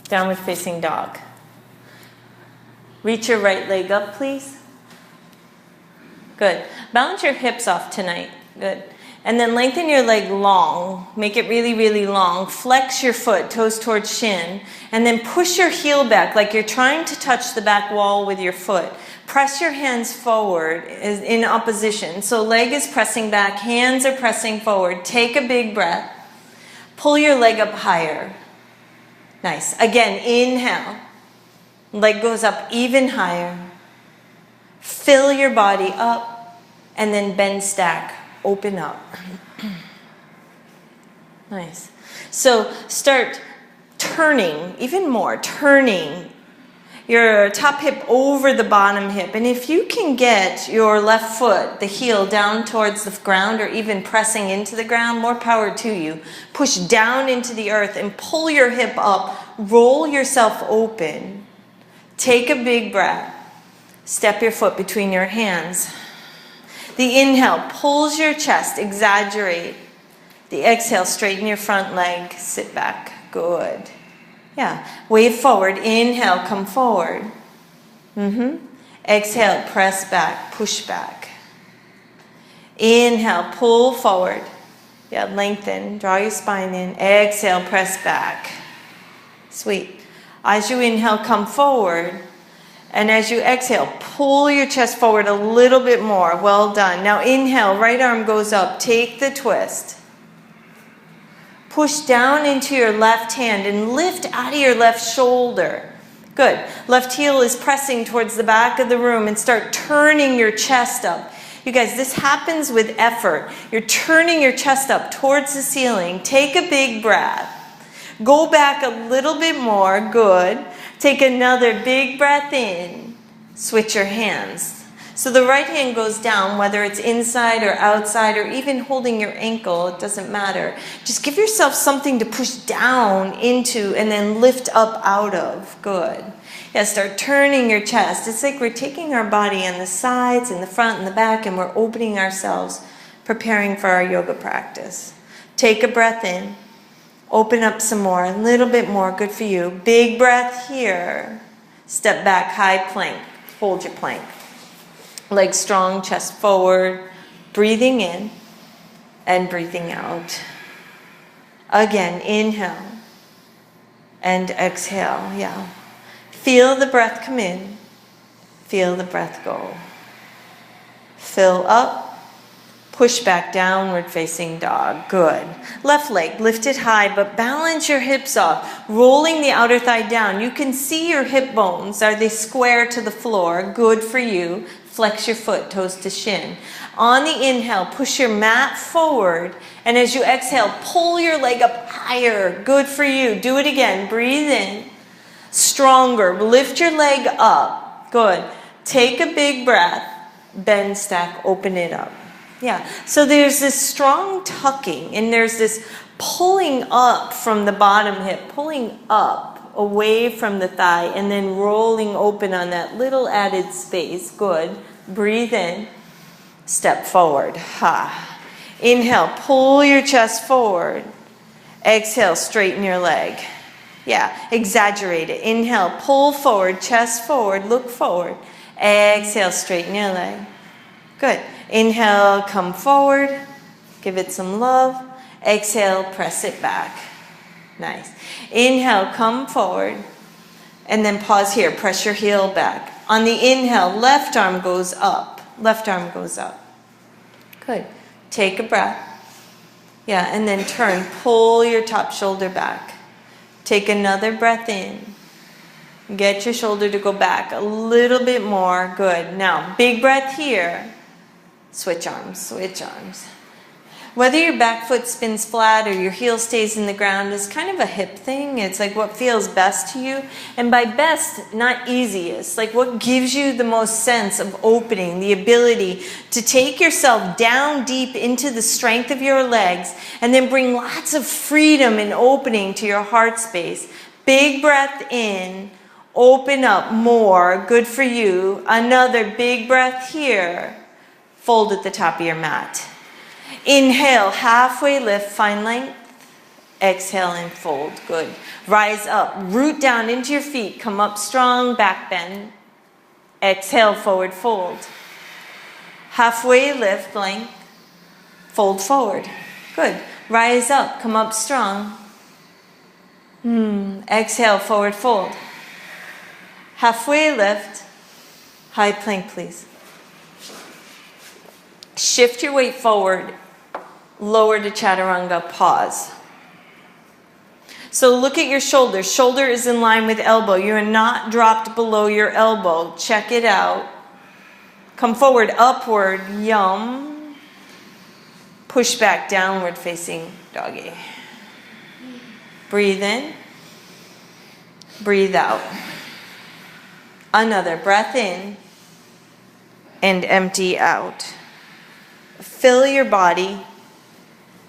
Downward facing dog. Reach your right leg up, please. Good. Balance your hips off tonight. Good. And then lengthen your leg long. Make it really, really long. Flex your foot, toes towards shin. And then push your heel back like you're trying to touch the back wall with your foot. Press your hands forward in opposition. So leg is pressing back, hands are pressing forward. Take a big breath. Pull your leg up higher. Nice. Again, inhale. Leg goes up even higher. Fill your body up. And then bend, stack. Open up. Nice. So start turning, even more, turning your top hip over the bottom hip. And if you can get your left foot, the heel, down towards the ground or even pressing into the ground, more power to you. Push down into the earth and pull your hip up. Roll yourself open. Take a big breath. Step your foot between your hands. The inhale pulls your chest, exaggerate. The exhale, straighten your front leg, sit back. Good. Yeah. Wave forward. Inhale, come forward. Exhale, press back, push back. Inhale, pull forward. Yeah, lengthen. Draw your spine in. Exhale, press back. Sweet. As you inhale, come forward. And as you exhale, pull your chest forward a little bit more. Well done. Now inhale, right arm goes up. Take the twist. Push down into your left hand and lift out of your left shoulder. Good. Left heel is pressing towards the back of the room and start turning your chest up. You guys, this happens with effort. You're turning your chest up towards the ceiling. Take a big breath. Go back a little bit more. Good. Take another big breath in. Switch your hands. So the right hand goes down, whether it's inside or outside or even holding your ankle, it doesn't matter. Just give yourself something to push down into and then lift up out of. Good. Yeah, start turning your chest. It's like we're taking our body on the sides and the front and the back and we're opening ourselves, preparing for our yoga practice. Take a breath in. Open up some more, a little bit more, good for you. Big breath here. Step back, high plank. Hold your plank. Legs strong, chest forward. Breathing in and breathing out. Again, inhale and exhale, yeah. Feel the breath come in. Feel the breath go. Fill up. Push back, downward facing dog. Good. Left leg lifted high, but balance your hips off. Rolling the outer thigh down. You can see your hip bones. Are they square to the floor? Good for you. Flex your foot, toes to shin. On the inhale, push your mat forward. And as you exhale, pull your leg up higher. Good for you. Do it again. Breathe in. Stronger. Lift your leg up. Good. Take a big breath. Bend, stack, open it up. Yeah, so there's this strong tucking and there's this pulling up from the bottom hip, pulling up away from the thigh and then rolling open on that little added space. Good. Breathe in. Step forward. Ha. Inhale, pull your chest forward. Exhale, straighten your leg. Yeah, exaggerate it. Inhale, pull forward, chest forward, look forward. Exhale, straighten your leg. Good. Inhale, come forward. Give it some love. Exhale, press it back. Nice. Inhale, come forward. And then pause here. Press your heel back. On the inhale, left arm goes up. Left arm goes up. Good. Take a breath. Yeah, and then turn. Pull your top shoulder back. Take another breath in. Get your shoulder to go back a little bit more. Good. Now, big breath here. Switch arms, switch arms. Whether your back foot spins flat or your heel stays in the ground is kind of a hip thing. It's like what feels best to you. And by best, not easiest. Like what gives you the most sense of opening, the ability to take yourself down deep into the strength of your legs and then bring lots of freedom and opening to your heart space. Big breath in, open up more, good for you. Another big breath here. Fold at the top of your mat. Inhale, halfway lift, find length. Exhale and fold. Good. Rise up. Root down into your feet. Come up strong. Back bend. Exhale, forward fold. Halfway lift, length. Fold forward. Good. Rise up. Come up strong. Exhale, forward fold. Halfway lift. High plank, please. Shift your weight forward. Lower to chaturanga. Pause. So look at your shoulder. Shoulder is in line with elbow. You are not dropped below your elbow. Check it out. Come forward, upward, yum. Push back, downward facing doggy. Breathe in. Breathe out. Another breath in and empty out. Fill your body.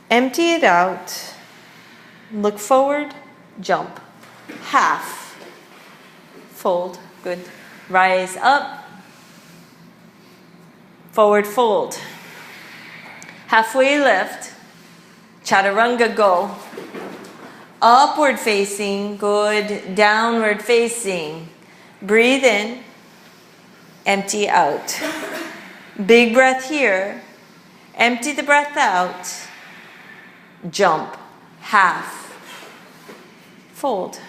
Empty it out. Look forward, jump. Half. Fold. Good. Rise up. Forward fold. Halfway lift. Chaturanga go. Upward facing. Good. Downward facing. Breathe in. Empty out. Big breath here. Empty the breath out. Jump. Half. Fold.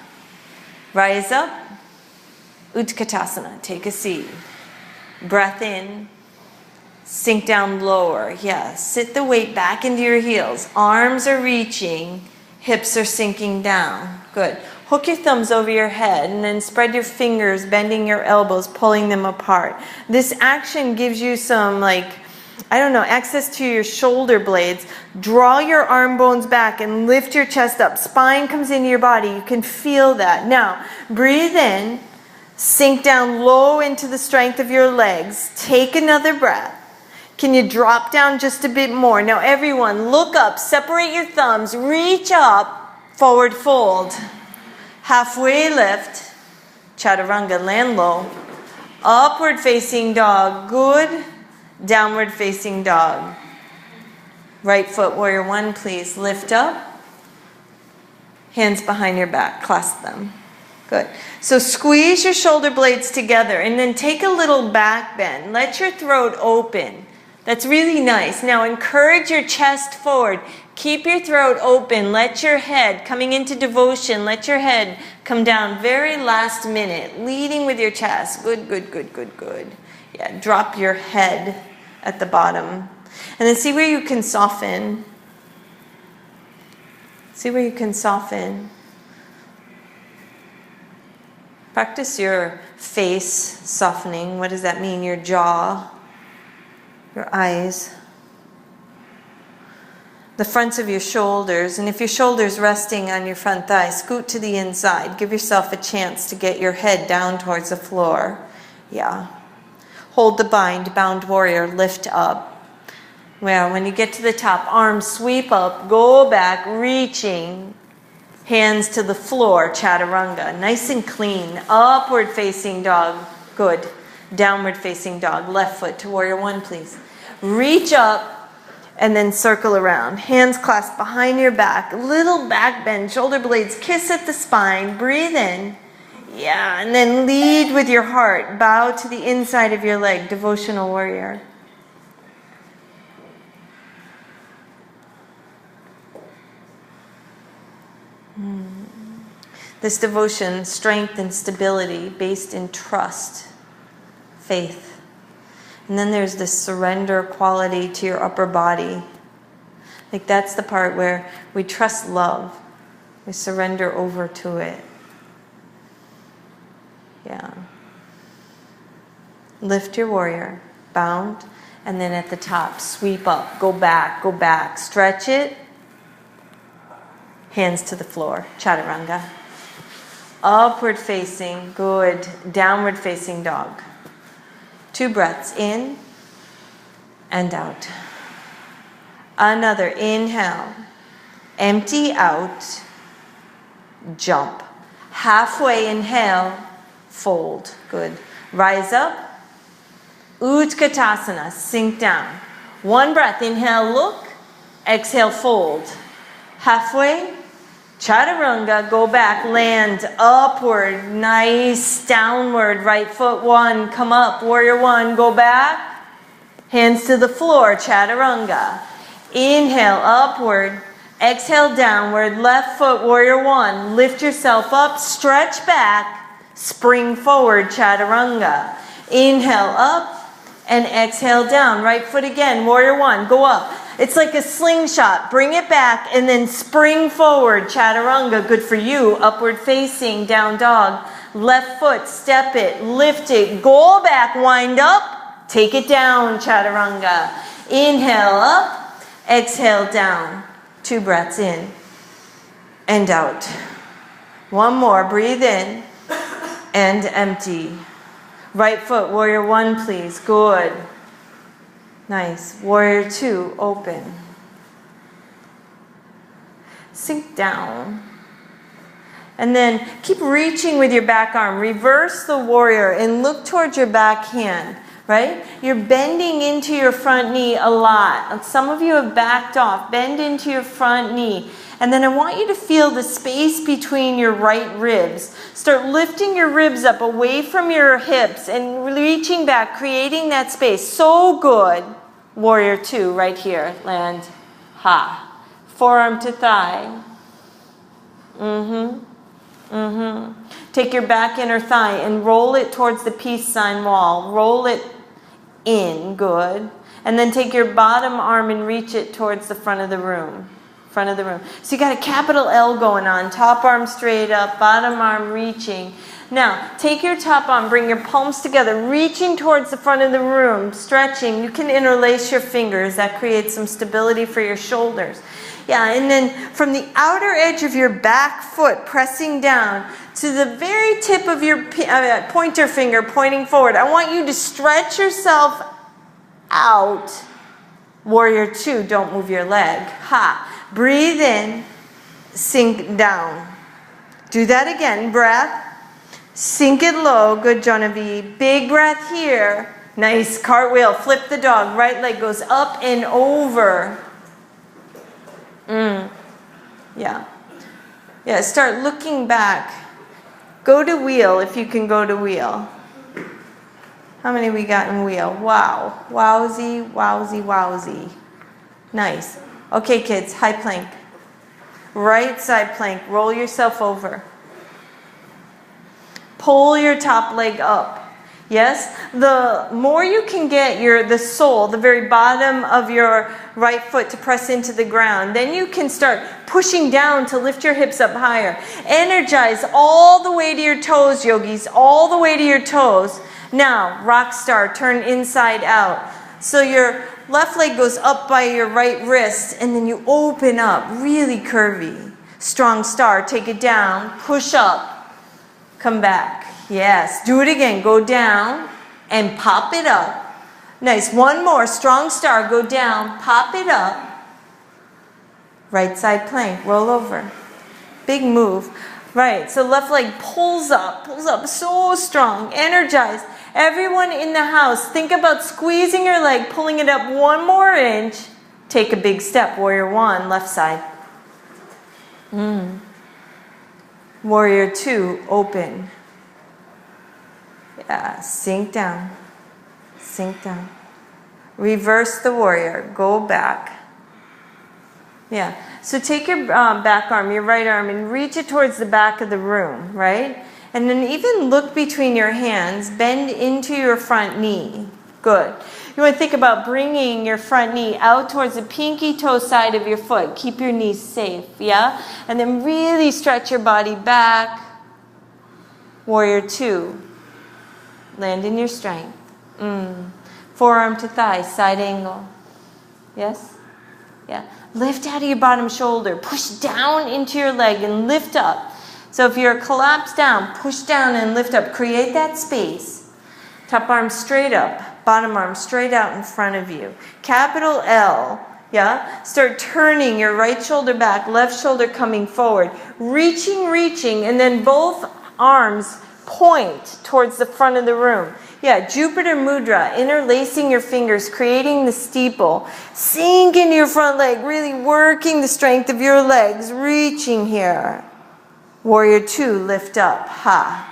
Rise up. Utkatasana. Take a seat. Breath in. Sink down lower. Yeah. Sit the weight back into your heels. Arms are reaching. Hips are sinking down. Good. Hook your thumbs over your head and then spread your fingers, bending your elbows, pulling them apart. This action gives you some access to your shoulder blades. Draw your arm bones back and lift your chest up. Spine comes into your body. You can feel that. Now, breathe in. Sink down low into the strength of your legs. Take another breath. Can you drop down just a bit more? Now, everyone, look up. Separate your thumbs. Reach up. Forward fold. Halfway lift. Chaturanga, land low. Upward facing dog. Good. Downward facing dog. Right foot, warrior one, please. Lift up. Hands behind your back. Clasp them. Good. So squeeze your shoulder blades together and then take a little back bend. Let your throat open. That's really nice. Now encourage your chest forward. Keep your throat open. Let your head, coming into devotion, let your head come down very last minute. Leading with your chest. Good, good, good, good, good. Yeah, drop your head at the bottom. And then see where you can soften. See where you can soften. Practice your face softening. What does that mean? Your jaw, your eyes, the fronts of your shoulders. And if your shoulder's resting on your front thigh, scoot to the inside. Give yourself a chance to get your head down towards the floor. Yeah. Hold the bind, bound warrior, lift up. Well, when you get to the top, arms sweep up, go back, reaching. Hands to the floor, chaturanga. Nice and clean. Upward facing dog. Good. Downward facing dog. Left foot to warrior one, please. Reach up and then circle around. Hands clasped behind your back. Little back bend. Shoulder blades kiss at the spine. Breathe in. Yeah, and then lead with your heart. Bow to the inside of your leg. Devotional warrior. This devotion, strength and stability based in trust, faith. And then there's this surrender quality to your upper body. Like that's the part where we trust love. We surrender over to it. Yeah. Lift your warrior, bound, and then at the top, sweep up, go back, stretch it. Hands to the floor, chaturanga. Upward facing, good. Downward facing dog. 2 breaths in and out. Another inhale. Empty out. Jump. Halfway inhale. Fold. Good. Rise up. Utkatasana. Sink down. 1 breath. Inhale, look. Exhale, fold. Halfway. Chaturanga, go back, land upward, nice, downward, right foot one, come up, warrior one, go back, hands to the floor, chaturanga. Inhale, upward, exhale, downward, left foot, warrior one, lift yourself up, stretch back, spring forward, chaturanga. Inhale, up, and exhale, down, right foot again, warrior one, go up. It's like a slingshot. Bring it back and then spring forward. Chaturanga, good for you. Upward facing, down dog. Left foot, step it, lift it. Go back, wind up. Take it down, chaturanga. Inhale up, exhale down. 2 breaths in and out. One more, breathe in and empty. Right foot, warrior one, please. Good. Nice. Warrior two, open. Sink down. And then keep reaching with your back arm. Reverse the warrior and look towards your back hand, right? You're bending into your front knee a lot. Some of you have backed off. Bend into your front knee. And then I want you to feel the space between your right ribs. Start lifting your ribs up away from your hips and reaching back, creating that space. So good. Warrior two, right here. Land. Ha. Forearm to thigh. Take your back inner thigh and roll it towards the peace sign wall. Roll it in. Good. And then take your bottom arm and reach it towards the front of the room. Front of the room. So you got a capital L going on. Top arm straight up, bottom arm reaching. Now, take your top arm, bring your palms together, reaching towards the front of the room, stretching. You can interlace your fingers. That creates some stability for your shoulders. Yeah, and then from the outer edge of your back foot, pressing down to the very tip of your pointer finger, pointing forward. I want you to stretch yourself out. Warrior two, don't move your leg. Ha. Breathe in, sink down. Do that again. Breath. Sink it low. Good, Genevieve. Big breath here. Nice. Cartwheel. Flip the dog. Right leg goes up and over. Yeah. Yeah, start looking back. Go to wheel if you can go to wheel. How many we got in wheel? Wow. Wowsy, wowsy, wowsy. Nice. Okay, kids, high plank. Right side plank. Roll yourself over. Pull your top leg up. Yes? The more you can get the sole, the very bottom of your right foot to press into the ground, then you can start pushing down to lift your hips up higher. Energize all the way to your toes, yogis. All the way to your toes. Now, rock star, turn inside out. So your left leg goes up by your right wrist, and then you open up, really curvy. Strong star, take it down, push up, come back. Yes, do it again. Go down and pop it up. Nice. One more. Strong star, go down, pop it up. Right side plank, roll over. Big move. Right, so left leg pulls up, so strong, energized. Everyone in the house, think about squeezing your leg, pulling it up 1 more inch. Take a big step, warrior one, left side. Warrior two, open. Yeah, sink down, sink down. Reverse the warrior, go back. Yeah, so take your back arm, your right arm, and reach it towards the back of the room, right? And then even look between your hands, bend into your front knee. Good. You want to think about bringing your front knee out towards the pinky toe side of your foot. Keep your knees safe, yeah? And then really stretch your body back. Warrior two. Land in your strength. Forearm to thigh, side angle. Yes? Yeah. Lift out of your bottom shoulder. Push down into your leg and lift up. So if you're collapsed down, push down and lift up. Create that space. Top arm straight up. Bottom arm straight out in front of you. Capital L. Yeah? Start turning your right shoulder back, left shoulder coming forward. Reaching, and then both arms point towards the front of the room. Yeah, Jupiter Mudra, interlacing your fingers, creating the steeple. Sink into your front leg, really working the strength of your legs, reaching here. Warrior 2, lift up, ha.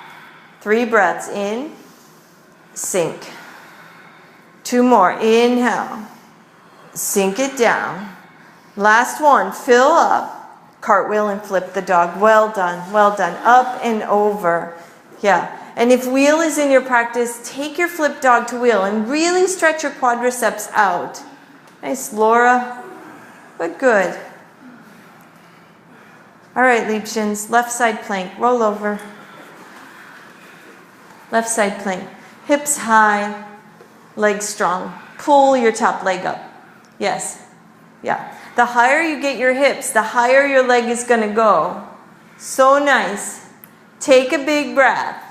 3 breaths in, sink. 2 more, inhale, sink it down. Last one, fill up, cartwheel and flip the dog. Well done, well done. Up and over. Yeah. And if wheel is in your practice, take your flip dog to wheel and really stretch your quadriceps out. Nice, Laura. Good, good. All right, Liebchens, left side plank, roll over. Left side plank, hips high, legs strong. Pull your top leg up. Yes, yeah. The higher you get your hips, the higher your leg is gonna go. So nice. Take a big breath.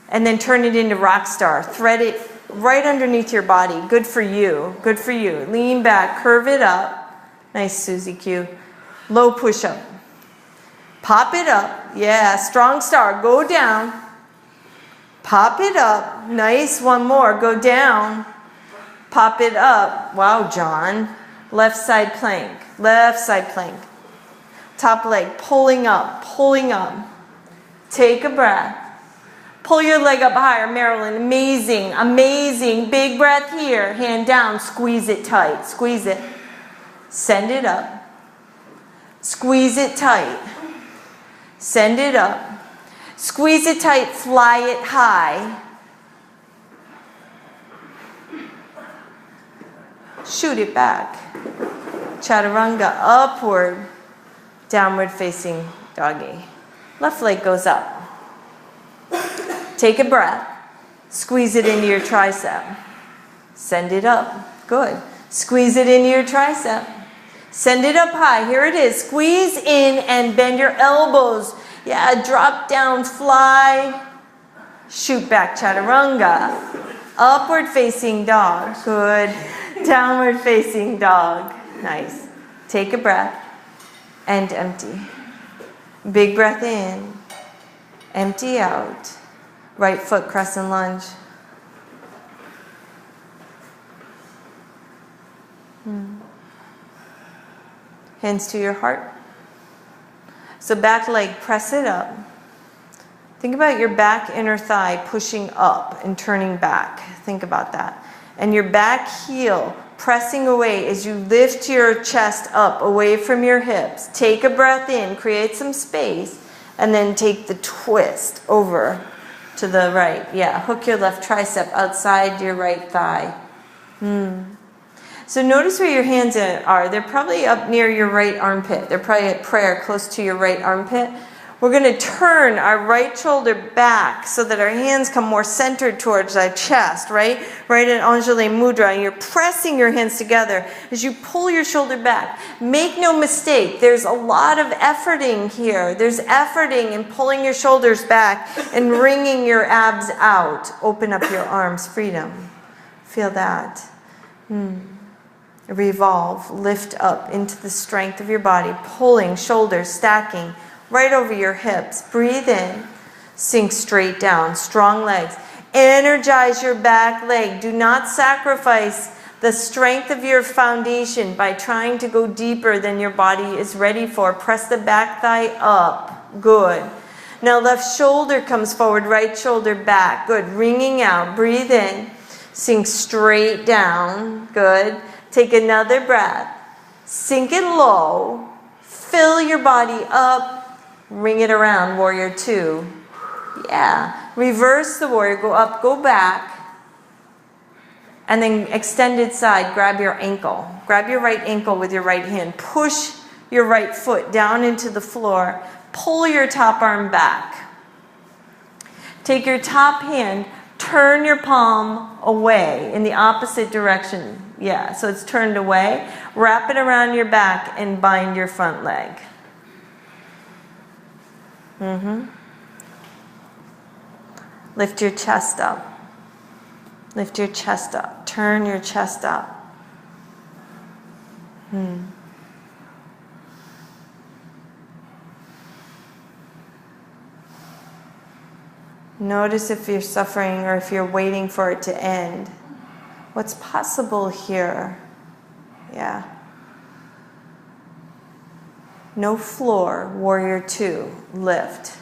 And then turn it into rock star. Thread it right underneath your body. Good for you. Good for you. Lean back. Curve it up. Nice, Susie Q. Low push-up. Pop it up. Yeah, strong star. Go down. Pop it up. Nice. One more. Go down. Pop it up. Wow, John. Left side plank. Left side plank. Top leg. Pulling up. Pulling up. Take a breath. Pull your leg up higher, Marilyn. Amazing, amazing. Big breath here. Hand down. Squeeze it tight. Squeeze it. Send it up. Squeeze it tight. Send it up. Squeeze it tight. Fly it high. Shoot it back. Chaturanga. Upward. Downward facing doggy. Left leg goes up. Take a breath. Squeeze it into your tricep. Send it up. Good. Squeeze it into your tricep. Send it up high. Here it is. Squeeze in and bend your elbows. Yeah, drop down, fly. Shoot back, chaturanga. Upward facing dog. Good. Downward facing dog. Nice. Take a breath and empty. Big breath in. Empty out. Right foot crescent lunge. Hands to your heart. So back leg, press it up. Think about your back inner thigh pushing up and turning back. Think about that. And your back heel pressing away as you lift your chest up away from your hips. Take a breath in, create some space, and then take the twist over to the right. Yeah, hook your left tricep outside your right thigh. So notice where your hands are. They're probably up near your right armpit. They're probably at prayer close to your right armpit. We're going to turn our right shoulder back so that our hands come more centered towards our chest, right? Right in Anjali Mudra. And you're pressing your hands together as you pull your shoulder back. Make no mistake, there's a lot of efforting here. There's efforting in pulling your shoulders back and wringing your abs out. Open up your arms, freedom. Feel that. Revolve, lift up into the strength of your body, pulling, shoulders, stacking. Right over your hips. Breathe in. Sink straight down. Strong legs. Energize your back leg. Do not sacrifice the strength of your foundation by trying to go deeper than your body is ready for. Press the back thigh up. Good. Now left shoulder comes forward. Right shoulder back. Good. Wringing out. Breathe in. Sink straight down. Good. Take another breath. Sink it low. Fill your body up. Ring it around, warrior 2. Yeah. Reverse the warrior. Go up, go back. And then extended side, grab your ankle. Grab your right ankle with your right hand. Push your right foot down into the floor. Pull your top arm back. Take your top hand, turn your palm away in the opposite direction. Yeah, so it's turned away. Wrap it around your back and bind your front leg. Lift your chest up. Lift your chest up. Turn your chest up. Notice if you're suffering or if you're waiting for it to end. What's possible here? Yeah. No floor, warrior 2, lift.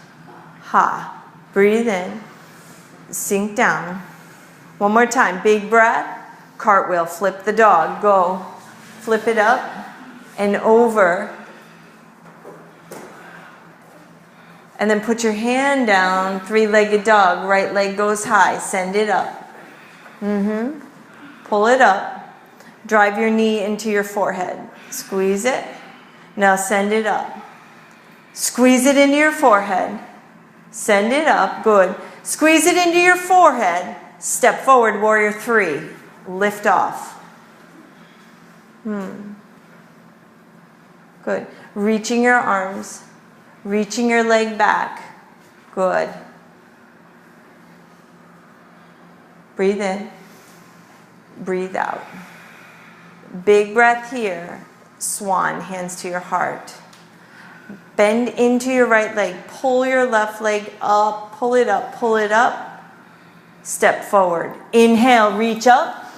Ha. Breathe in, sink down. One more time, big breath, cartwheel, flip the dog, go. Flip it up and over. And then put your hand down, three-legged dog, right leg goes high, send it up. Pull it up, drive your knee into your forehead, squeeze it. Now send it up. Squeeze it into your forehead. Send it up. Good. Squeeze it into your forehead. Step forward, warrior 3. Lift off. Good. Reaching your arms. Reaching your leg back. Good. Breathe in. Breathe out. Big breath here. Swan, hands to your heart. Bend into your right leg. Pull your left leg up. Pull it up. Pull it up. Step forward. Inhale, reach up.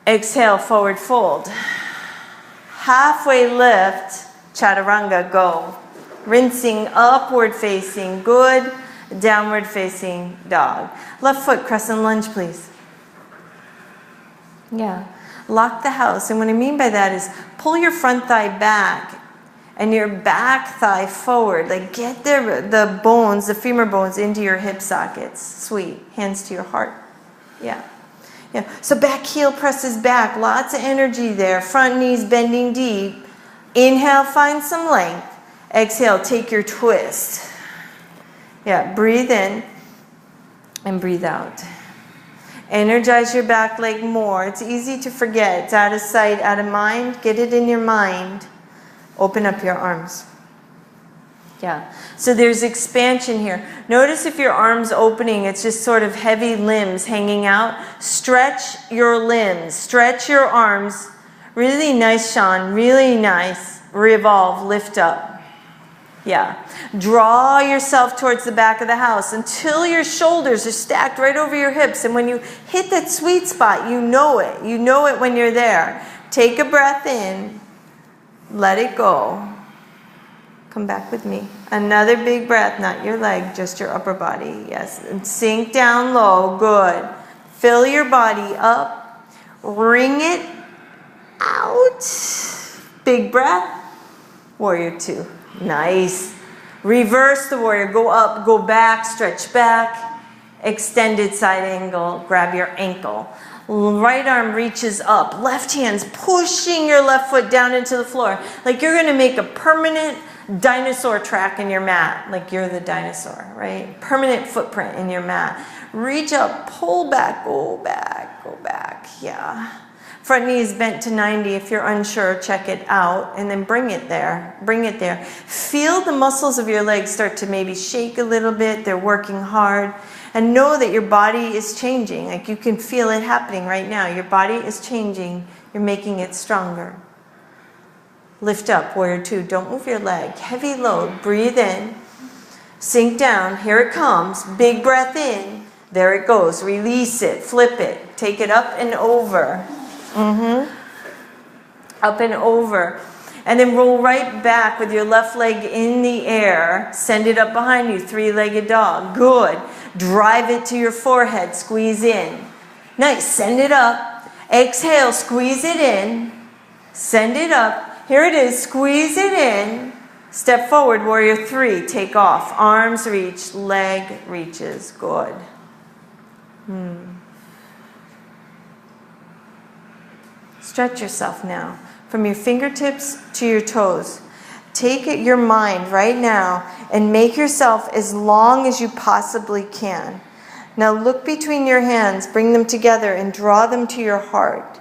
Exhale, forward fold. Halfway lift, chaturanga, go. Rinsing, upward facing, good. Downward facing dog. Left foot, crescent lunge, please. Yeah. Lock the house. And what I mean by that is pull your front thigh back and your back thigh forward. Like get the bones, the femur bones into your hip sockets. Sweet. Hands to your heart. Yeah. Yeah. So back heel presses back. Lots of energy there. Front knees bending deep. Inhale, find some length. Exhale, take your twist. Yeah. Breathe in and breathe out. Energize your back leg more. It's easy to forget. It's out of sight, out of mind. Get it in your mind. Open up your arms. Yeah. So there's expansion here. Notice if your arm's opening, it's just sort of heavy limbs hanging out. Stretch your limbs. Stretch your arms. Really nice, Sean. Really nice. Revolve. Lift up. Yeah. Draw yourself towards the back of the house until your shoulders are stacked right over your hips. And when you hit that sweet spot, you know it. You know it when you're there. Take a breath in. Let it go. Come back with me. Another big breath, not your leg, just your upper body. Yes. And sink down low. Good. Fill your body up. Wring it out. Big breath. Warrior 2. Nice. Reverse the warrior. Go up, go back, stretch back. Extended side angle. Grab your ankle. Right arm reaches up. Left hand's pushing your left foot down into the floor. Like you're going to make a permanent dinosaur track in your mat. Like you're the dinosaur, right? Permanent footprint in your mat. Reach up, pull back, go back, go back. Yeah. Front knee is bent to 90. If you're unsure, check it out. And then bring it there. Bring it there. Feel the muscles of your legs start to maybe shake a little bit. They're working hard. And know that your body is changing. Like you can feel it happening right now. Your body is changing. You're making it stronger. Lift up, warrior 2. Don't move your leg. Heavy load. Breathe in. Sink down. Here it comes. Big breath in. There it goes. Release it. Flip it. Take it up and over. Up and over. And then roll right back with your left leg in the air. Send it up behind you. Three-legged dog. Good. Drive it to your forehead. Squeeze in. Nice. Send it up. Exhale. Squeeze it in. Send it up. Here it is. Squeeze it in. Step forward. Warrior 3. Take off. Arms reach. Leg reaches. Good. Stretch yourself now. From your fingertips to your toes. Take your mind right now and make yourself as long as you possibly can. Now look between your hands, bring them together and draw them to your heart.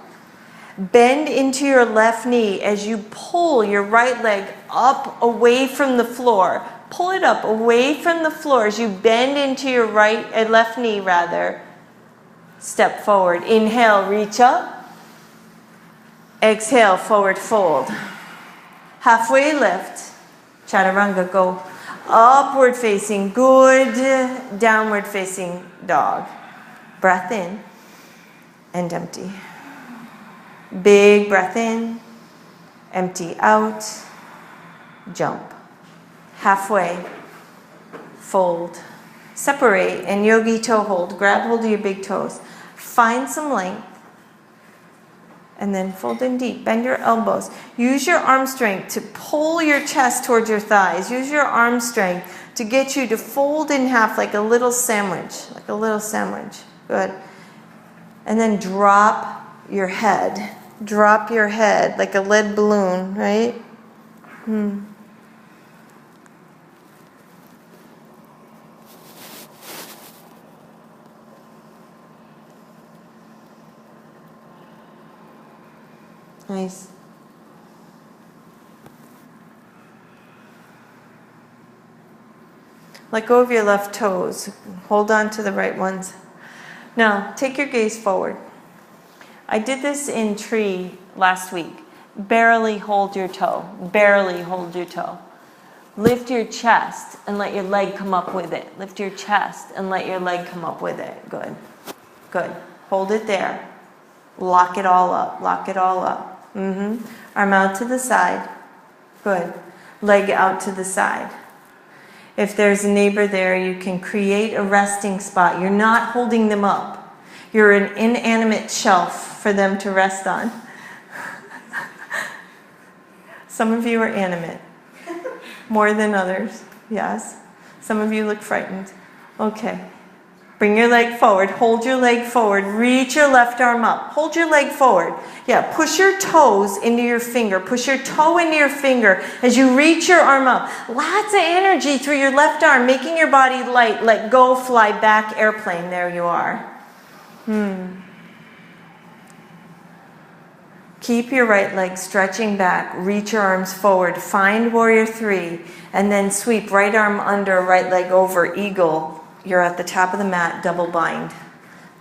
Bend into your left knee as you pull your right leg up away from the floor. Pull it up away from the floor as you bend into your left knee rather. Step forward. Inhale, reach up. Exhale, forward fold. Halfway lift. Chaturanga, go. Upward facing, good. Downward facing dog. Breath in and empty. Big breath in, empty out, jump. Halfway, fold. Separate and yogi toe hold. Grab hold of your big toes. Find some length. And then fold in deep. Bend your elbows. Use your arm strength to pull your chest towards your thighs. Use your arm strength to get you to fold in half like a little sandwich. Like a little sandwich. Good. And then drop your head. Drop your head like a lead balloon, right? Nice. Let go of your left toes. Hold on to the right ones. Now, take your gaze forward. I did this in tree last week. Barely hold your toe. Barely hold your toe. Lift your chest and let your leg come up with it. Lift your chest and let your leg come up with it. Good. Good. Hold it there. Lock it all up. Lock it all up. Arm out to the side. Good. Leg out to the side. If there's a neighbor there, you can create a resting spot. You're not holding them up. You're an inanimate shelf for them to rest on. Some of you are animate. More than others. Yes. Some of you look frightened. Okay. Bring your leg forward. Hold your leg forward. Reach your left arm up. Hold your leg forward. Yeah, push your toes into your finger. Push your toe into your finger as you reach your arm up. Lots of energy through your left arm, making your body light. Let go, fly back, airplane. There you are. Keep your right leg stretching back. Reach your arms forward. Find warrior three. And then sweep right arm under, right leg over, eagle. You're at the top of the mat, double bind.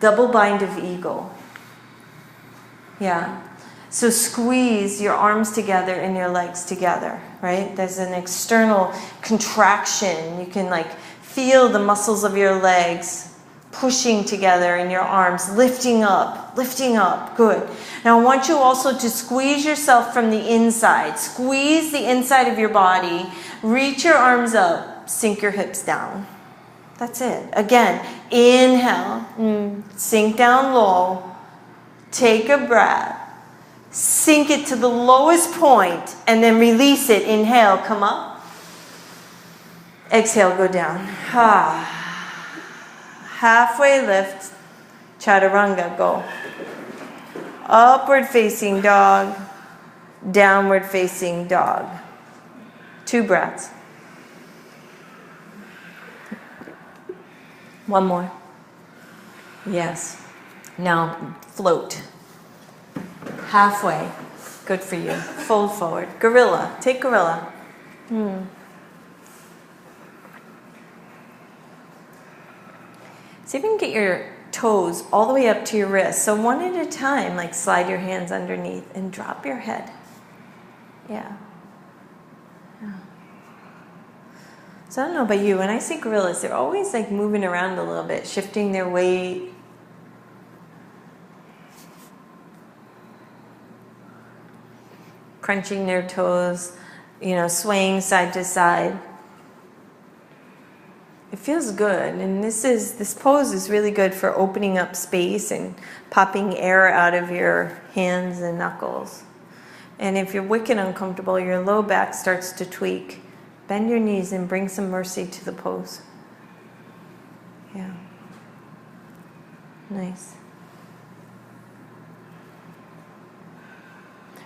Double bind of eagle. Yeah. So squeeze your arms together and your legs together, right? There's an external contraction. You can like feel the muscles of your legs pushing together in your arms, lifting up, lifting up. Good. Now I want you also to squeeze yourself from the inside. Squeeze the inside of your body. Reach your arms up. Sink your hips down. That's it. Again, inhale, sink down low, take a breath, sink it to the lowest point, and then release it. Inhale, come up. Exhale, go down. Halfway lift, chaturanga, go. Upward facing dog, downward facing dog. 2 breaths. One more. Yes. Now float. Halfway. Good for you. Fold forward. Gorilla. Take gorilla. See if you can get your toes all the way up to your wrists. So one at a time, like slide your hands underneath and drop your head. Yeah. So I don't know about you, when I see gorillas, they're always like moving around a little bit, shifting their weight. Crunching their toes, swaying side to side. It feels good, and this pose is really good for opening up space and popping air out of your hands and knuckles. And if you're wicked uncomfortable, your low back starts to tweak. Bend your knees and bring some mercy to the pose. Yeah. Nice.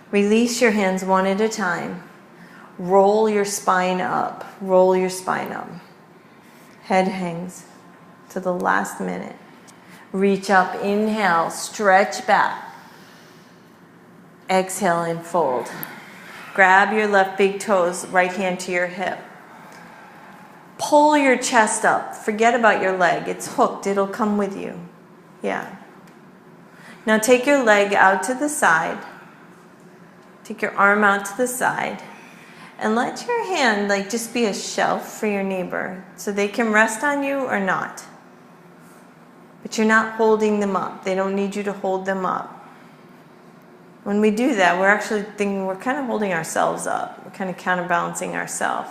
Release your hands one at a time. Roll your spine up. Roll your spine up. Head hangs to the last minute. Reach up, inhale, stretch back. Exhale and fold. Grab your left big toes, right hand to your hip. Pull your chest up. Forget about your leg. It's hooked. It'll come with you. Yeah. Now take your leg out to the side. Take your arm out to the side. And let your hand like just be a shelf for your neighbor so they can rest on you or not. But you're not holding them up. They don't need you to hold them up. When we do that, we're actually thinking we're kind of holding ourselves up. We're kind of counterbalancing ourselves.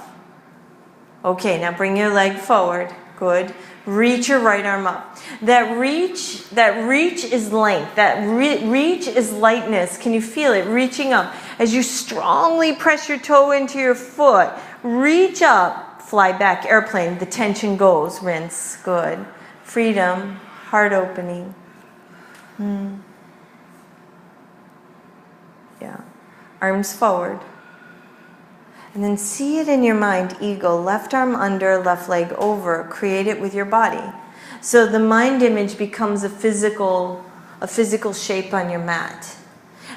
Okay, now bring your leg forward. Good. Reach your right arm up. That reach is length. That reach is lightness. Can you feel it reaching up? As you strongly press your toe into your foot, reach up, fly back, airplane. The tension goes. Rinse. Good. Freedom. Heart opening. Yeah. Arms forward. And then see it in your mind, eagle, left arm under, left leg over. Create it with your body. So the mind image becomes a physical shape on your mat.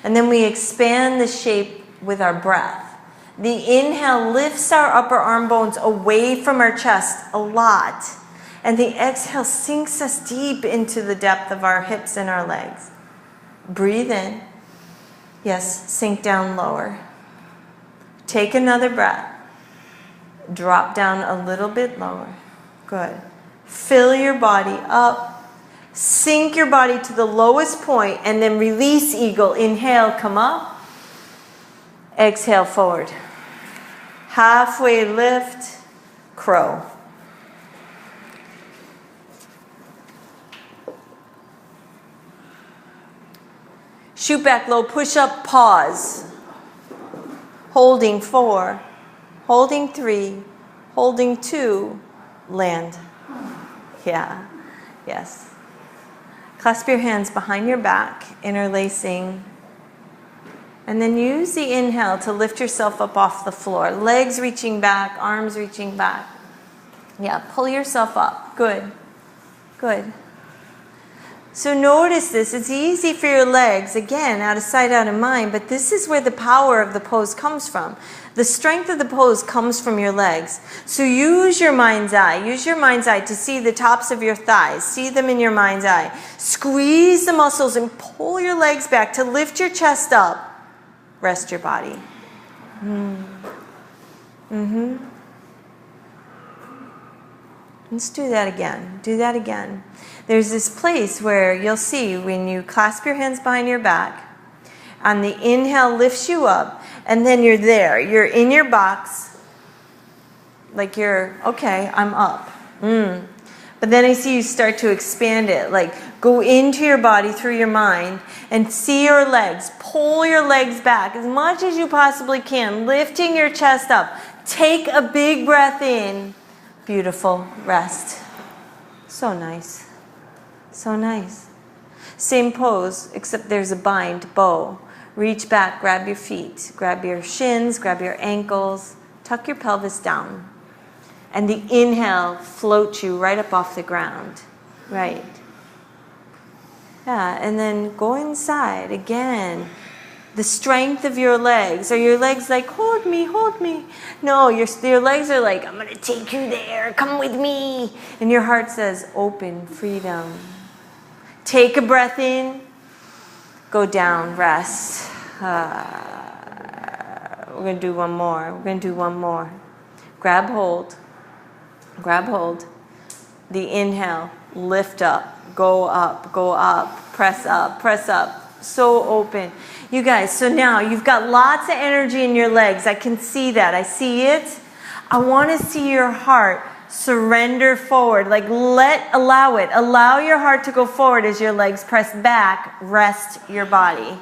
And then we expand the shape with our breath. The inhale lifts our upper arm bones away from our chest a lot. And the exhale sinks us deep into the depth of our hips and our legs. Breathe in. Yes, sink down lower. Take another breath. Drop down a little bit lower. Good. Fill your body up. Sink your body to the lowest point and then release eagle. Inhale, come up. Exhale, forward. Halfway lift, crow. Shoot back low, push up, pause. Holding 4, holding 3, holding 2, land. Yeah, yes. Clasp your hands behind your back, interlacing. And then use the inhale to lift yourself up off the floor. Legs reaching back, arms reaching back. Yeah, pull yourself up. Good, good. So notice this. It's easy for your legs, again, out of sight, out of mind, but this is where the power of the pose comes from. The strength of the pose comes from your legs. So use your mind's eye. Use your mind's eye to see the tops of your thighs. See them in your mind's eye. Squeeze the muscles and pull your legs back to lift your chest up. Rest your body. Let's do that again. Do that again. There's this place where you'll see when you clasp your hands behind your back, and the inhale lifts you up, and then you're there. You're in your box, like you're, okay, I'm up. But then I see you start to expand it, like go into your body through your mind, and see your legs. Pull your legs back as much as you possibly can, lifting your chest up. Take a big breath in. Beautiful. Rest. So nice. So nice. Same pose, except there's a bind, bow. Reach back, grab your feet, grab your shins, grab your ankles, tuck your pelvis down. And the inhale floats you right up off the ground. Right. Yeah, and then go inside again. The strength of your legs. Are your legs like, hold me, hold me? No, your legs are like, I'm going to take you there. Come with me. And your heart says, open, freedom. Take a breath in. Go down, rest. We're going to do one more. We're going to do one more. Grab hold. Grab hold. The inhale, lift up, go up, press up, press up. So open. You guys, so now you've got lots of energy in your legs. I can see that. I see it. I want to see your heart surrender forward. Like allow it. Allow your heart to go forward as your legs press back. Rest your body.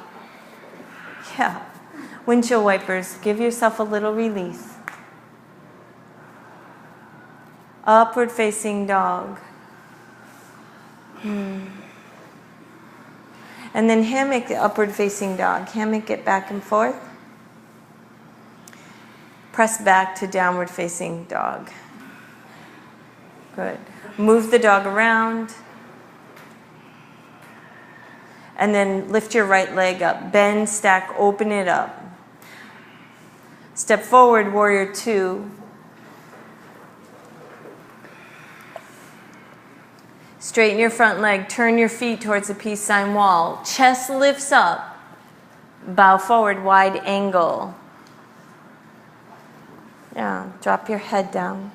Yeah. Windshield wipers. Give yourself a little release. Upward facing dog. And then hammock the upward facing dog. Hammock it back and forth. Press back to downward facing dog. Good. Move the dog around. And then lift your right leg up. Bend, stack, open it up. Step forward, warrior 2. Straighten your front leg. Turn your feet towards the peace sign wall. Chest lifts up. Bow forward, wide angle. Yeah, drop your head down.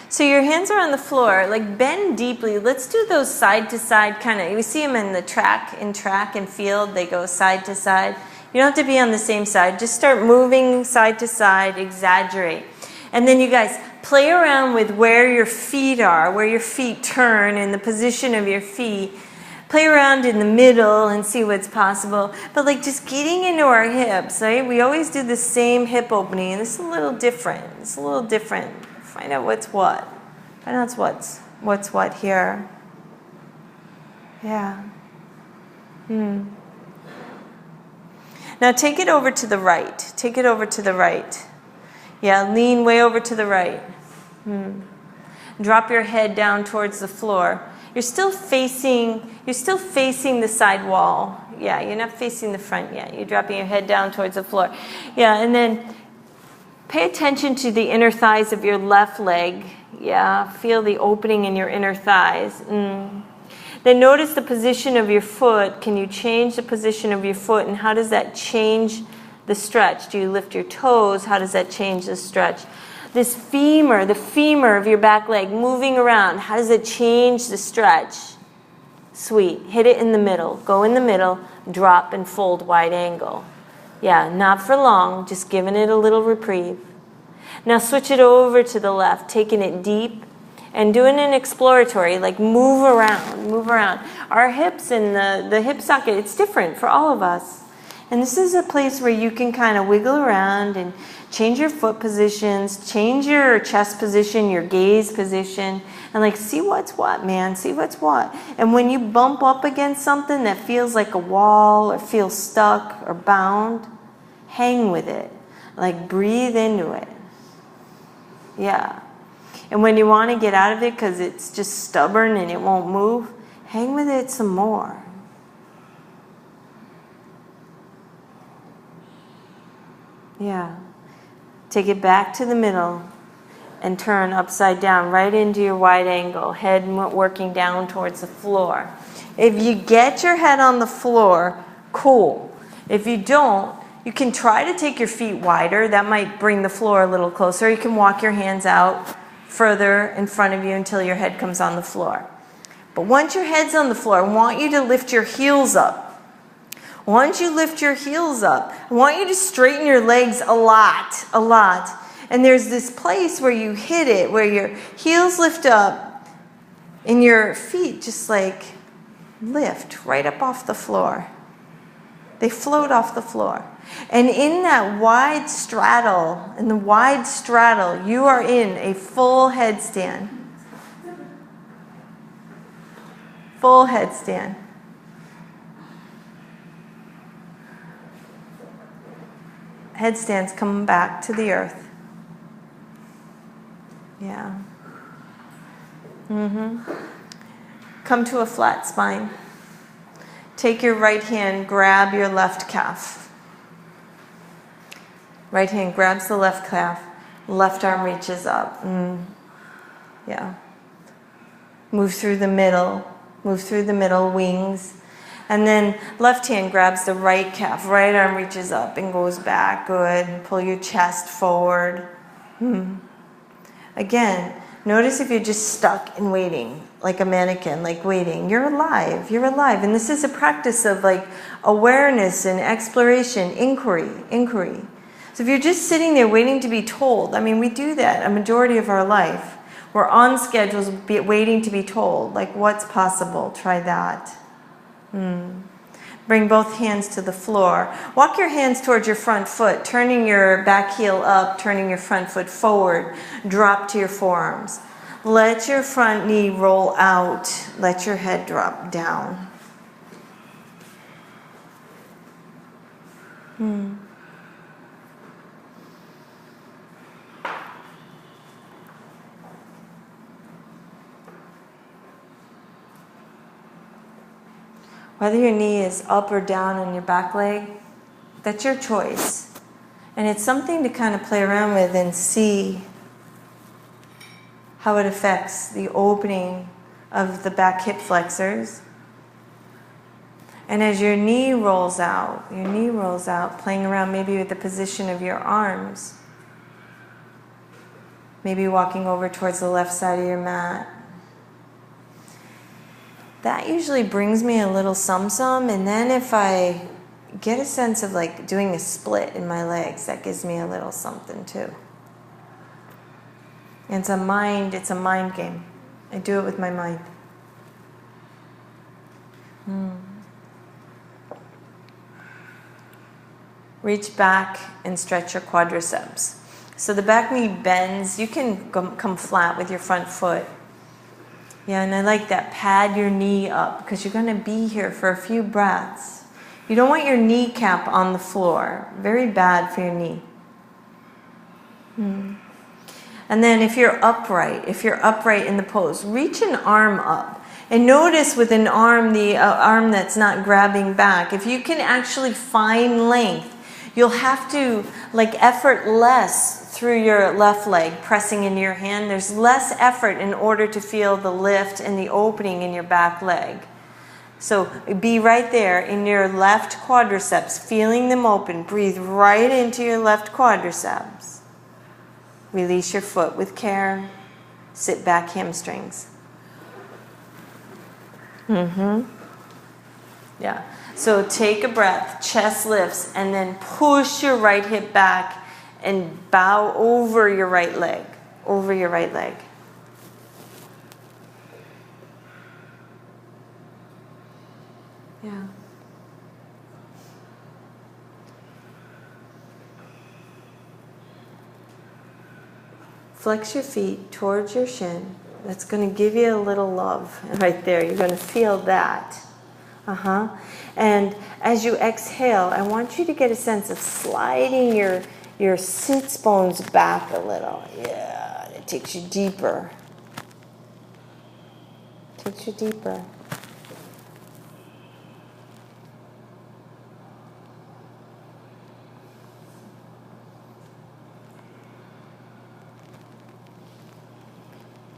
So your hands are on the floor, like bend deeply. Let's do those side to side kind of, we see them in track and field, they go side to side. You don't have to be on the same side, just start moving side to side, exaggerate. And then you guys play around with where your feet are, where your feet turn and the position of your feet. Play around in the middle and see what's possible. But like just getting into our hips, right? We always do the same hip opening, and this is a little different. It's a little different. Find out what's what. Find out what's what here. Yeah. Now take it over to the right. Take it over to the right. Yeah, lean way over to the right. Drop your head down towards the floor. You're still facing the side wall. Yeah, you're not facing the front yet. You're dropping your head down towards the floor. Yeah, and then pay attention to the inner thighs of your left leg. Yeah, feel the opening in your inner thighs. Then notice the position of your foot. Can you change the position of your foot, and how does that change the stretch? Do you lift your toes? How does that change the stretch? This femur, the femur of your back leg moving around, how does it change the stretch? Sweet. Hit it in the middle. Go in the middle, drop and fold wide angle. Yeah, not for long, just giving it a little reprieve. Now switch it over to the left, taking it deep and doing an exploratory, like move around, move around. Our hips and the hip socket, it's different for all of us. And this is a place where you can kind of wiggle around and change your foot positions, change your chest position, your gaze position, and like see what's what, man, see what's what. And when you bump up against something that feels like a wall or feels stuck or bound, hang with it. Like breathe into it. Yeah. And when you want to get out of it because it's just stubborn and it won't move, hang with it some more. Yeah. Take it back to the middle and turn upside down right into your wide angle, head working down towards the floor. If you get your head on the floor, cool. If you don't, you can try to take your feet wider. That might bring the floor a little closer. You can walk your hands out further in front of you until your head comes on the floor. But once your head's on the floor, I want you to lift your heels up. Once you lift your heels up, I want you to straighten your legs a lot. And there's this place where you hit it, where your heels lift up and your feet just like lift right up off the floor. They float off the floor. And in that wide straddle, you are in a full headstand. Full headstand. Headstands come back to the earth. Yeah. Come to a flat spine. Take your right hand, grab your left calf. Right hand grabs the left calf, left arm reaches up. Yeah. Move through the middle, wings. And then left hand grabs the right calf, right arm reaches up and goes back. Good. Pull your chest forward. Again, notice if you're just stuck and waiting, like a mannequin, like waiting. You're alive. And this is a practice of like awareness and exploration, inquiry. So if you're just sitting there waiting to be told, I mean, we do that a majority of our life. We're on schedules waiting to be told, like what's possible, try that. Bring both hands to the floor. Walk your hands towards your front foot, turning your back heel up, turning your front foot forward. Drop to your forearms. Let your front knee roll out. Let your head drop down. Whether your knee is up or down on your back leg, that's your choice. And it's something to kind of play around with and see how it affects the opening of the back hip flexors. And as your knee rolls out, playing around maybe with the position of your arms. Maybe walking over towards the left side of your mat. That usually brings me a little some, and then if I get a sense of like doing a split in my legs, that gives me a little something too. And it's a mind game. I do it with my mind. Reach back and stretch your quadriceps. So the back knee bends. You can come flat with your front foot. Yeah, and I like that. Pad your knee up because you're going to be here for a few breaths. You don't want your kneecap on the floor. Very bad for your knee. And then if you're upright in the pose, reach an arm up. And notice with an arm, the arm that's not grabbing back, if you can actually find length, you'll have to effort less through your left leg, pressing into your hand. There's less effort in order to feel the lift and the opening in your back leg. So be right there in your left quadriceps, feeling them open. Breathe right into your left quadriceps. Release your foot with care. Sit back hamstrings. Yeah. So take a breath, chest lifts, and then push your right hip back and bow over your right leg. Over your right leg. Yeah. Flex your feet towards your shin. That's going to give you a little love right there. You're going to feel that. And as you exhale, I want you to get a sense of sliding your sits bones back a little. Yeah, it takes you deeper. Takes you deeper.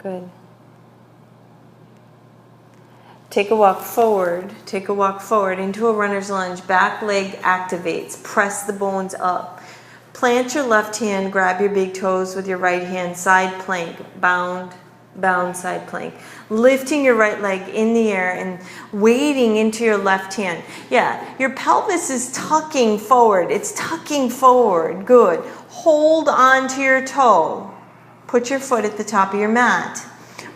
Good. Take a walk forward into a runner's lunge. Back leg activates. Press the bones up. Plant your left hand, grab your big toes with your right hand, side plank, bound, side plank. Lifting your right leg in the air and weighting into your left hand. Yeah, your pelvis is tucking forward. It's tucking forward. Good. Hold on to your toe. Put your foot at the top of your mat.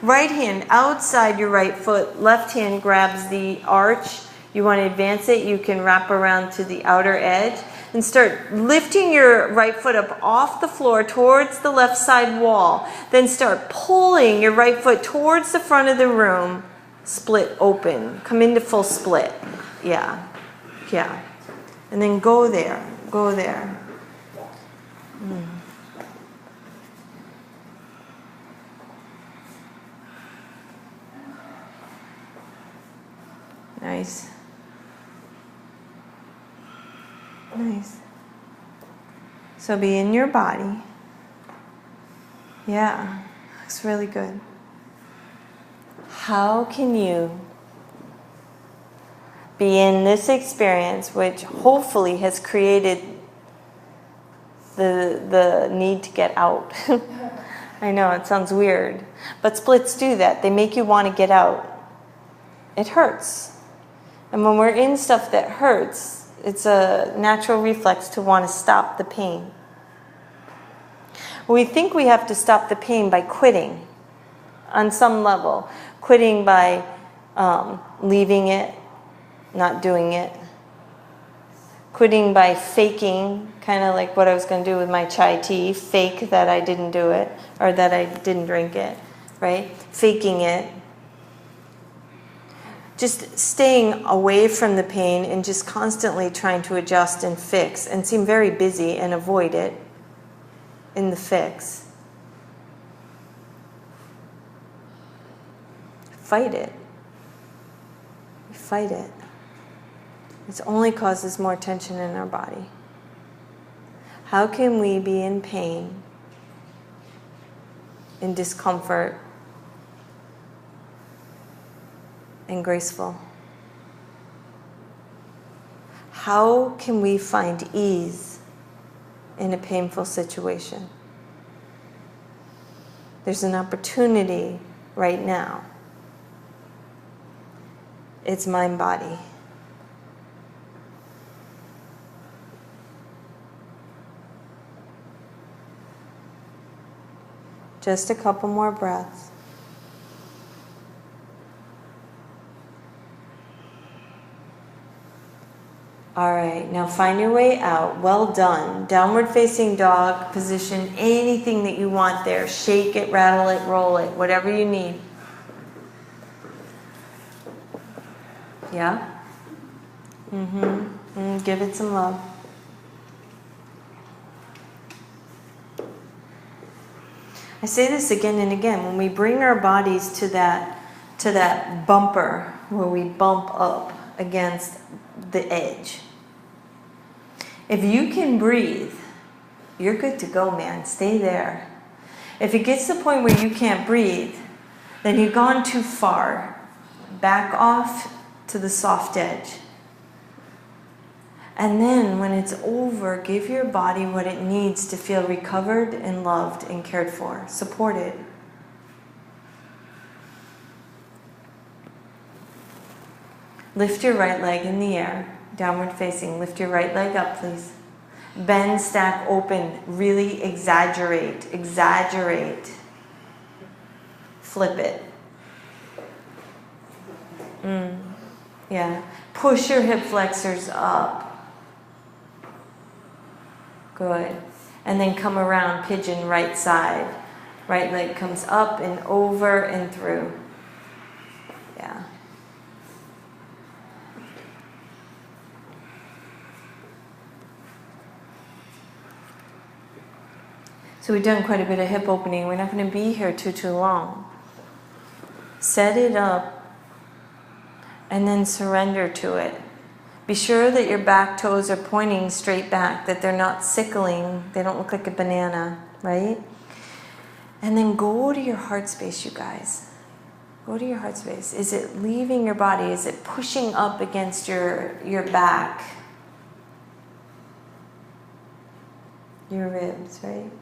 Right hand outside your right foot. Left hand grabs the arch. You want to advance it, you can wrap around to the outer edge and start lifting your right foot up off the floor towards the left side wall. Then start pulling your right foot towards the front of the room. Split open. Come into full split. Yeah. And then go there. Nice. So be in your body. Yeah, looks really good. How can you be in this experience, which hopefully has created the need to get out? I know, it sounds weird, but splits do that. They make you want to get out. It hurts. And when we're in stuff that hurts, it's a natural reflex to want to stop the pain. We think we have to stop the pain by quitting on some level. Quitting by leaving it, not doing it. Quitting by faking, kind of like what I was going to do with my chai tea. Fake that I didn't do it or that I didn't drink it, right? Faking it. Just staying away from the pain and just constantly trying to adjust and fix and seem very busy and avoid it in the fix. Fight it. Fight it. It only causes more tension in our body. How can we be in pain, in discomfort, and graceful? how can we find ease in a painful situation? There's an opportunity right now. It's mind-body. Just a couple more breaths. All right, now find your way out. Well done. Downward facing dog position, anything that you want there. Shake it, rattle it, roll it, whatever you need. Yeah? Give it some love. I say this again and again. When we bring our bodies to that bumper where we bump up against the edge, if you can breathe, you're good to go, man. Stay there. If it gets to the point where you can't breathe, then you've gone too far. Back off to the soft edge. And then when it's over, give your body what it needs to feel recovered and loved and cared for, supported. Lift your right leg in the air. Downward facing. Lift your right leg up, please. Bend, stack, open. Really exaggerate. Exaggerate. Flip it. Yeah. Push your hip flexors up. Good. And then come around, pigeon, right side. Right leg comes up and over and through. Yeah. So we've done quite a bit of hip opening. We're not going to be here too long. Set it up and then surrender to it. Be sure that your back toes are pointing straight back, that they're not sickling. They don't look like a banana, right? And then go to your heart space, you guys. Go to your heart space. Is it leaving your body? Is it pushing up against your back? Your ribs, right?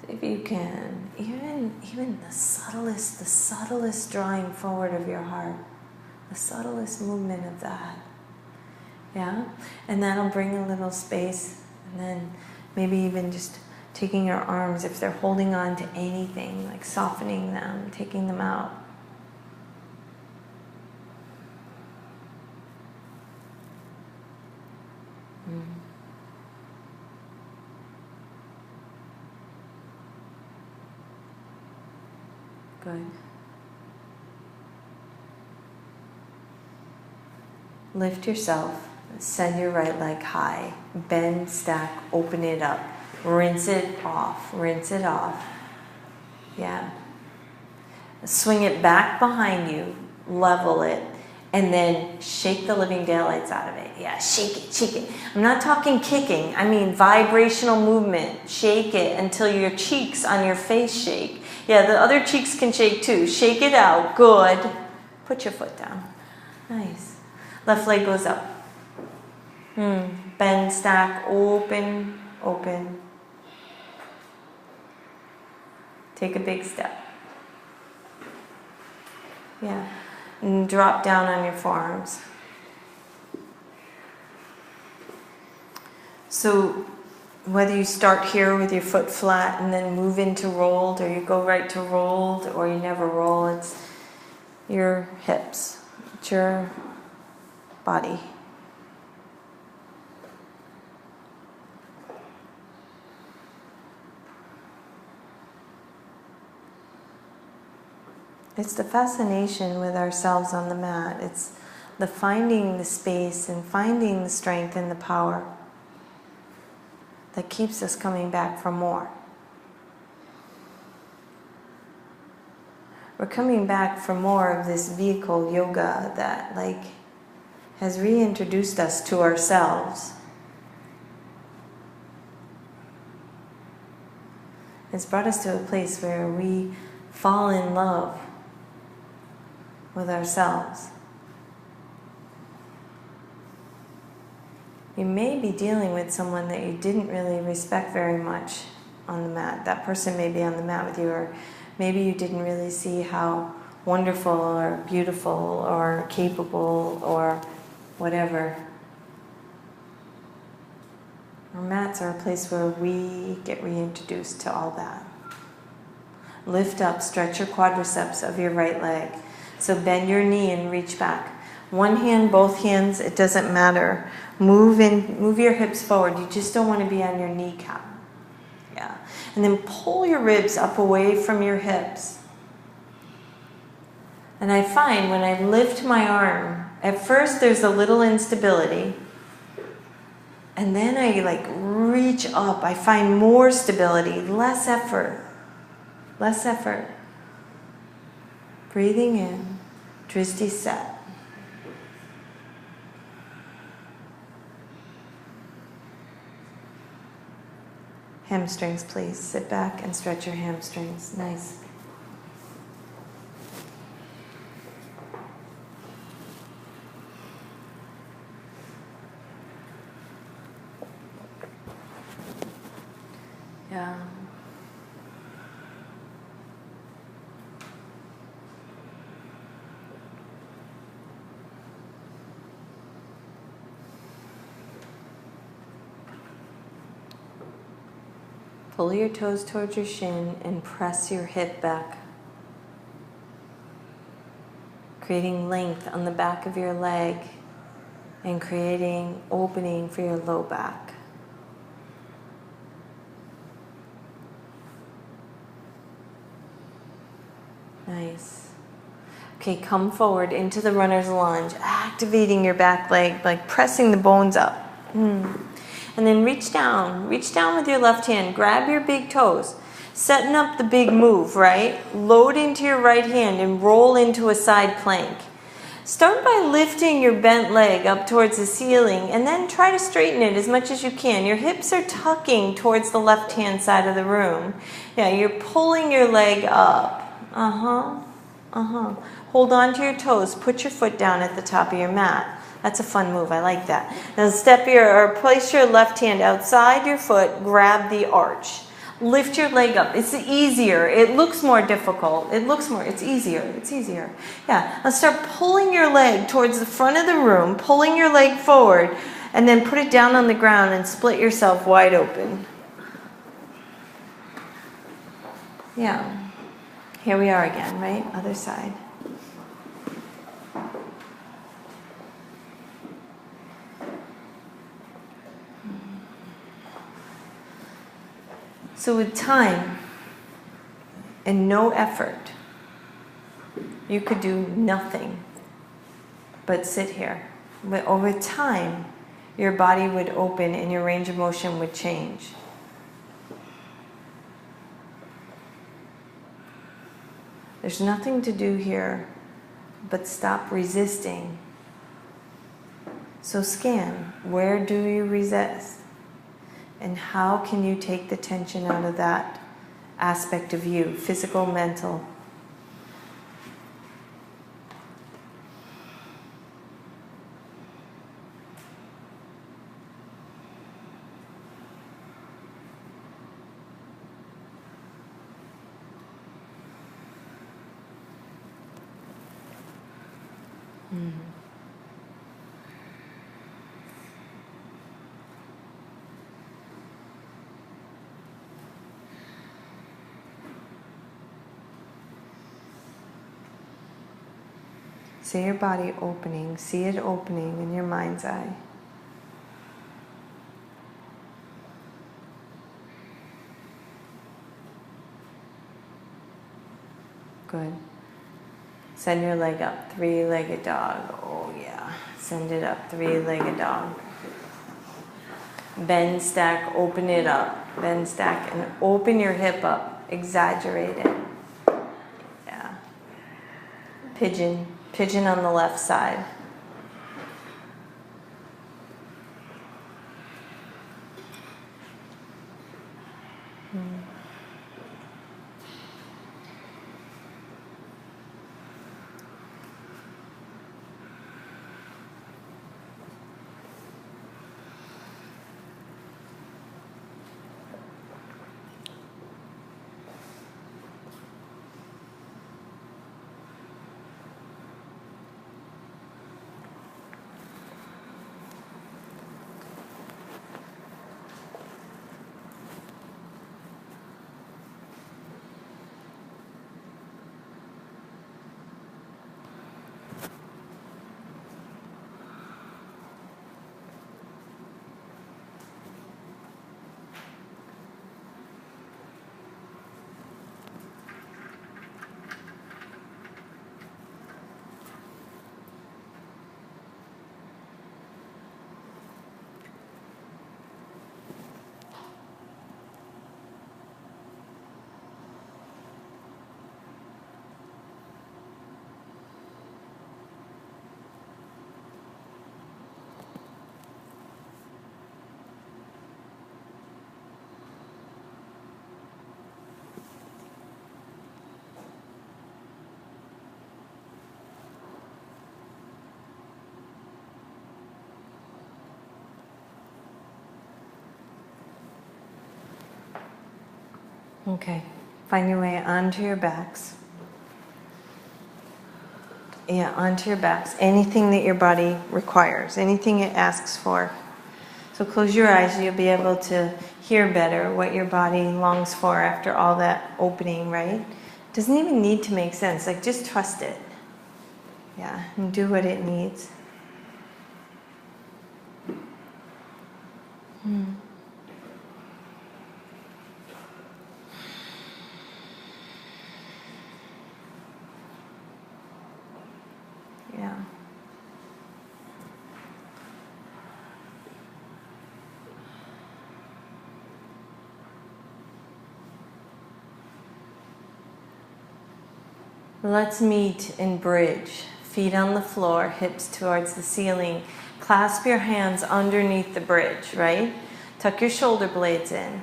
If you can, even the subtlest drawing forward of your heart, the subtlest movement of that, yeah? And that'll bring a little space, and then maybe even just taking your arms, if they're holding on to anything, like softening them, taking them out. Good. Lift yourself. Send your right leg high. Bend, stack, open it up. Rinse it off. Rinse it off. Yeah. Swing it back behind you. Level it. And then shake the living daylights out of it. Yeah, shake it, shake it. I'm not talking kicking. I mean vibrational movement. Shake it until your cheeks on your face shake. Yeah, the other cheeks can shake too. Shake it out. Good. Put your foot down. Nice. Left leg goes up. Bend, stack, open, open. Take a big step. Yeah. And drop down on your forearms. So whether you start here with your foot flat and then move into rolled, or you go right to rolled, or you never roll, it's your hips, it's your body. It's the fascination with ourselves on the mat. It's the finding the space and finding the strength and the power that keeps us coming back for more. We're coming back for more of this vehicle yoga that has reintroduced us to ourselves. It's brought us to a place where we fall in love with ourselves. You may be dealing with someone that you didn't really respect very much on the mat. That person may be on the mat with you, or maybe you didn't really see how wonderful or beautiful or capable or whatever. Our mats are a place where we get reintroduced to all that. Lift up, stretch your quadriceps of your right leg. So bend your knee and reach back. One hand, both hands, it doesn't matter. Move your hips forward. You just don't want to be on your kneecap. Yeah. And then pull your ribs up away from your hips. And I find when I lift my arm, at first there's a little instability. And then I reach up. I find more stability, less effort. Less effort. Breathing in, Dristi set. Hamstrings, please. Sit back and stretch your hamstrings. Nice. Yeah. Pull your toes towards your shin and press your hip back, creating length on the back of your leg and creating opening for your low back. Nice. Okay, come forward into the runner's lunge, activating your back leg, like pressing the bones up. And then reach down with your left hand, grab your big toes, setting up the big move, right? Load into your right hand and roll into a side plank. Start by lifting your bent leg up towards the ceiling and then try to straighten it as much as you can. Your hips are tucking towards the left-hand side of the room. Yeah, you're pulling your leg up. Hold on to your toes. Put your foot down at the top of your mat. That's a fun move. I like that. Now place your left hand outside your foot. Grab the arch. Lift your leg up. It's easier. It looks more difficult. It's easier. Yeah. Now start pulling your leg towards the front of the room, pulling your leg forward, and then put it down on the ground and split yourself wide open. Yeah. Here we are again, right? Other side. So with time and no effort, you could do nothing but sit here. But over time, your body would open and your range of motion would change. There's nothing to do here but stop resisting. So scan, where do you resist? And how can you take the tension out of that aspect of you, physical, mental? See your body opening, see it opening in your mind's eye. Good. Send your leg up, three-legged dog. Oh yeah, send it up, three-legged dog. Bend, stack, open it up. Bend, stack, and open your hip up. Exaggerate it. Yeah. Pigeon. Pigeon on the left side. Okay. Find your way onto your backs. Yeah, onto your backs. Anything that your body requires, anything it asks for. So close your eyes, you'll be able to hear better what your body longs for after all that opening, right? Doesn't even need to make sense, like just trust it. Yeah, and do what it needs. Yeah. Let's meet in bridge. Feet on the floor, hips towards the ceiling. Clasp your hands underneath the bridge, right? Tuck your shoulder blades in.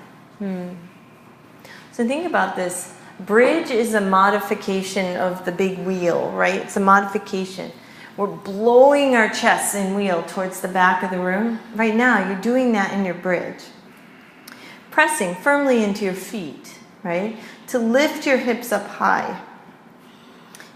So think about this. Bridge is a modification of the big wheel, right? It's a modification. We're blowing our chests and wheel towards the back of the room. Right now, you're doing that in your bridge. Pressing firmly into your feet, right? To lift your hips up high.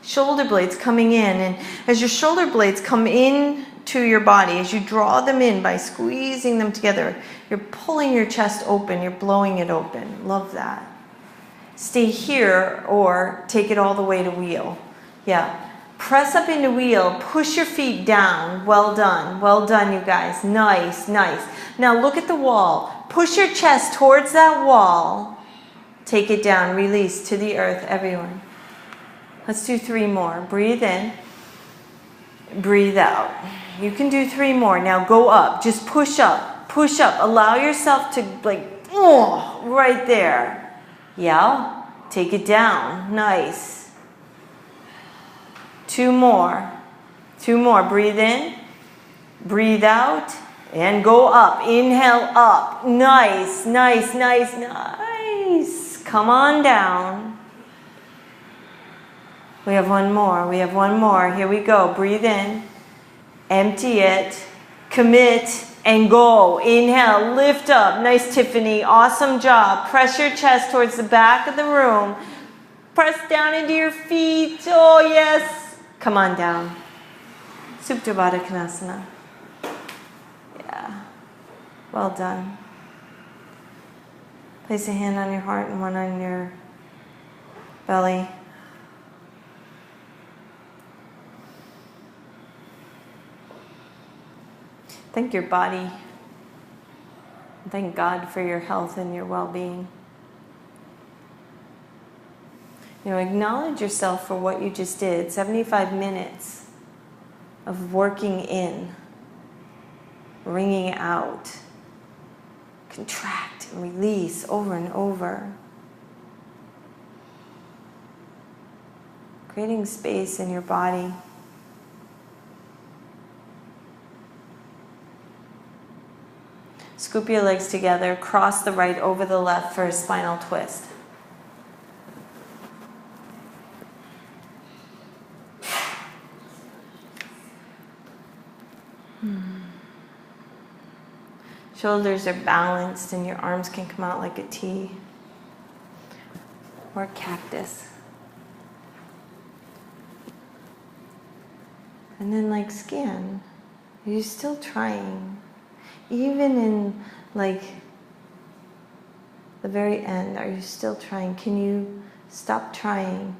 Shoulder blades coming in, and as your shoulder blades come in to your body, as you draw them in by squeezing them together, you're pulling your chest open, you're blowing it open. Love that. Stay here or take it all the way to wheel. Yeah. Press up into wheel, push your feet down. Well done, you guys. Nice, nice. Now look at the wall. Push your chest towards that wall. Take it down, release to the earth, everyone. Let's do 3 more. Breathe in. Breathe out. You can do 3 more. Now go up. Just push up. Push up. Allow yourself to right there. Yeah. Take it down. Nice. 2 more. 2 more. Breathe in. Breathe out. And go up. Inhale up. Nice. Nice, nice, nice. Come on down. We have 1 more. We have 1 more. Here we go. Breathe in. Empty it. Commit and go. Inhale. Lift up. Nice, Tiffany. Awesome job. Press your chest towards the back of the room. Press down into your feet. Oh, yes. Come on down. Supta Baddha Konasana. Yeah. Well done. Place a hand on your heart and one on your belly. Thank your body. Thank God for your health and your well-being. You know, acknowledge yourself for what you just did. 75 minutes of working in, wringing out, contract and release over and over. Creating space in your body. Scoop your legs together, cross the right over the left for a spinal twist. Shoulders are balanced and your arms can come out like a T or a cactus. And then like scan, are you still trying? Even in like the very end, are you still trying? Can you stop trying?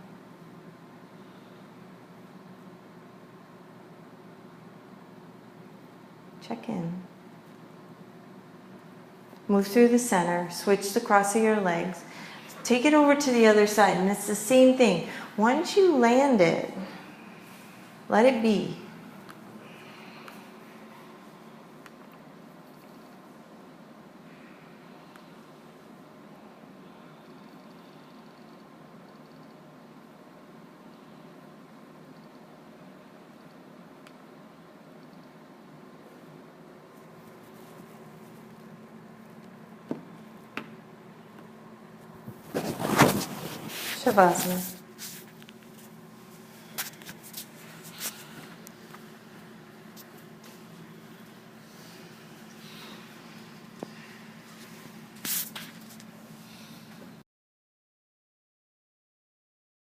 Check in. Move through the center, switch the cross of your legs, take it over to the other side, and it's the same thing. Once you land it, let it be. Shavasana.